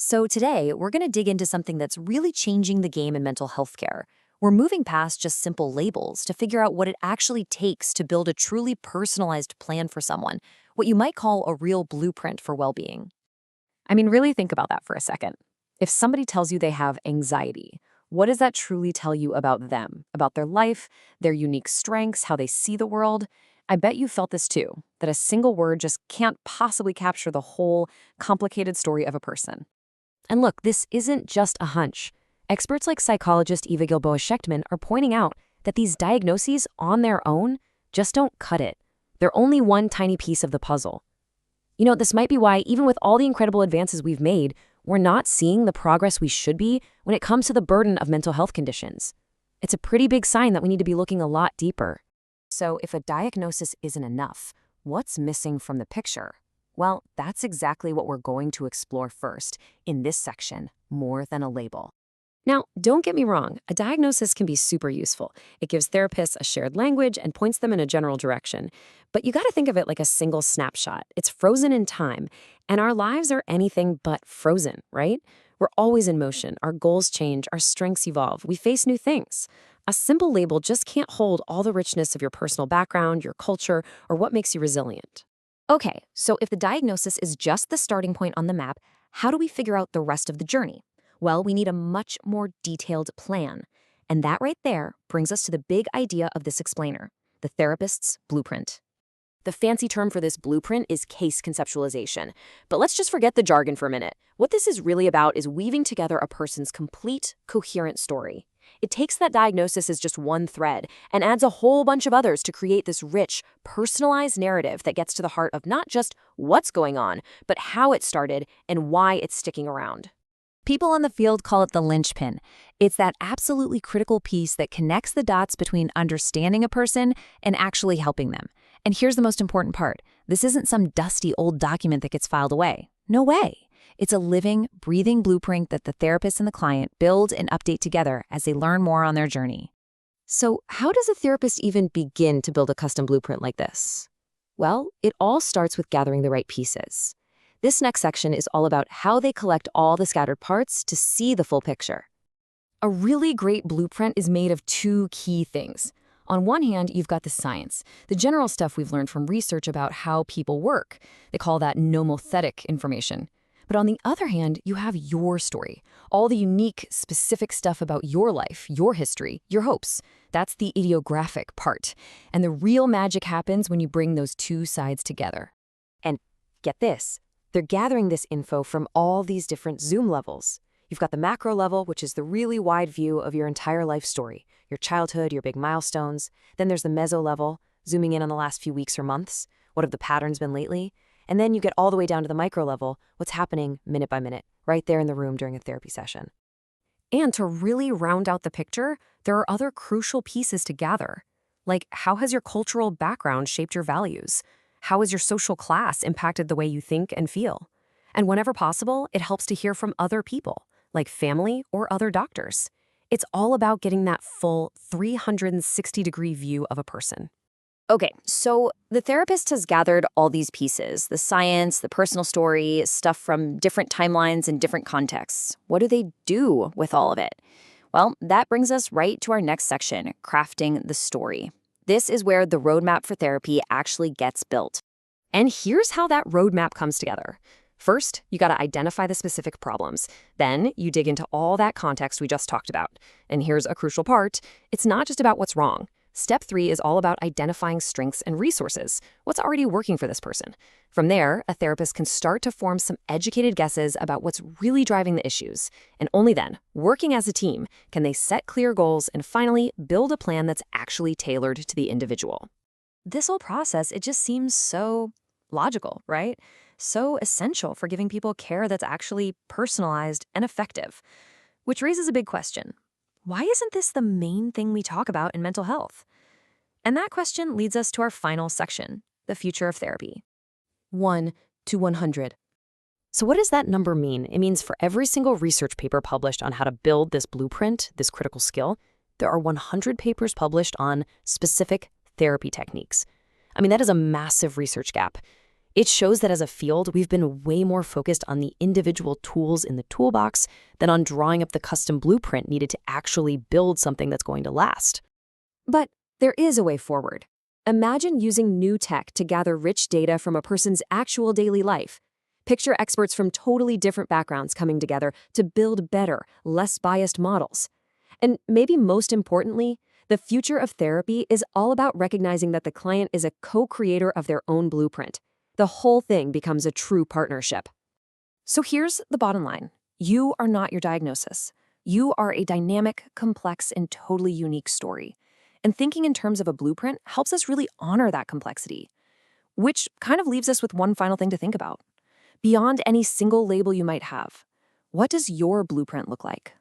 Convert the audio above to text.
So today, we're going to dig into something that's really changing the game in mental health care. We're moving past just simple labels to figure out what it actually takes to build a truly personalized plan for someone, what you might call a real blueprint for well-being. I mean, really think about that for a second. If somebody tells you they have anxiety, what does that truly tell you about them, about their life, their unique strengths, how they see the world? I bet you felt this too, that a single word just can't possibly capture the whole complicated story of a person. And look, this isn't just a hunch. Experts like psychologist Eva Gilboa-Schechtman are pointing out that these diagnoses on their own just don't cut it. They're only one tiny piece of the puzzle. This might be why, even with all the incredible advances we've made, we're not seeing the progress we should be when it comes to the burden of mental health conditions. It's a pretty big sign that we need to be looking a lot deeper. So if a diagnosis isn't enough, what's missing from the picture? Well, that's exactly what we're going to explore first in this section, More Than a Label. Now, don't get me wrong, a diagnosis can be super useful. It gives therapists a shared language and points them in a general direction. But you got to think of it like a single snapshot. It's frozen in time, and our lives are anything but frozen, right? We're always in motion. Our goals change, our strengths evolve, we face new things. A simple label just can't hold all the richness of your personal background, your culture, or what makes you resilient. Okay, so if the diagnosis is just the starting point on the map, how do we figure out the rest of the journey? Well, we need a much more detailed plan. And that right there brings us to the big idea of this explainer, the therapist's blueprint. The fancy term for this blueprint is case conceptualization. But let's just forget the jargon for a minute. What this is really about is weaving together a person's complete, coherent story. It takes that diagnosis as just one thread and adds a whole bunch of others to create this rich, personalized narrative that gets to the heart of not just what's going on, but how it started and why it's sticking around. People in the field call it the linchpin. It's that absolutely critical piece that connects the dots between understanding a person and actually helping them. And here's the most important part. This isn't some dusty old document that gets filed away. No way. It's a living, breathing blueprint that the therapist and the client build and update together as they learn more on their journey. So how does a therapist even begin to build a custom blueprint like this? Well, it all starts with gathering the right pieces. This next section is all about how they collect all the scattered parts to see the full picture. A really great blueprint is made of two key things. On one hand, you've got the science, the general stuff we've learned from research about how people work. They call that nomothetic information. But on the other hand, you have your story, all the unique, specific stuff about your life, your history, your hopes. That's the idiographic part. And the real magic happens when you bring those two sides together. And get this. They're gathering this info from all these different zoom levels. You've got the macro level, which is the really wide view of your entire life story, your childhood, your big milestones. Then there's the meso level, zooming in on the last few weeks or months. What have the patterns been lately? And then you get all the way down to the micro level, what's happening minute by minute, right there in the room during a therapy session. And to really round out the picture, there are other crucial pieces to gather. Like, how has your cultural background shaped your values? How has your social class impacted the way you think and feel? And whenever possible, it helps to hear from other people, like family or other doctors. It's all about getting that full 360-degree view of a person. Okay, so the therapist has gathered all these pieces, the science, the personal story, stuff from different timelines and different contexts. What do they do with all of it? Well, that brings us right to our next section, crafting the story. This is where the roadmap for therapy actually gets built. And here's how that roadmap comes together. First, you got to identify the specific problems. Then you dig into all that context we just talked about. And here's a crucial part. It's not just about what's wrong. Step 3 is all about identifying strengths and resources. What's already working for this person? From there, a therapist can start to form some educated guesses about what's really driving the issues. And only then, working as a team, can they set clear goals and finally build a plan that's actually tailored to the individual. This whole process, it just seems so logical, right? So essential for giving people care that's actually personalized and effective. Which raises a big question. Why isn't this the main thing we talk about in mental health? And that question leads us to our final section, the future of therapy. 1 to 100. So what does that number mean? It means for every single research paper published on how to build this blueprint, this critical skill, there are 100 papers published on specific therapy techniques. I mean, that is a massive research gap. It shows that as a field, we've been way more focused on the individual tools in the toolbox than on drawing up the custom blueprint needed to actually build something that's going to last. But there is a way forward. Imagine using new tech to gather rich data from a person's actual daily life. Picture experts from totally different backgrounds coming together to build better, less biased models. And maybe most importantly, the future of therapy is all about recognizing that the client is a co-creator of their own blueprint. The whole thing becomes a true partnership. So here's the bottom line. You are not your diagnosis. You are a dynamic, complex, and totally unique story. And thinking in terms of a blueprint helps us really honor that complexity. Which kind of leaves us with one final thing to think about. Beyond any single label you might have, what does your blueprint look like?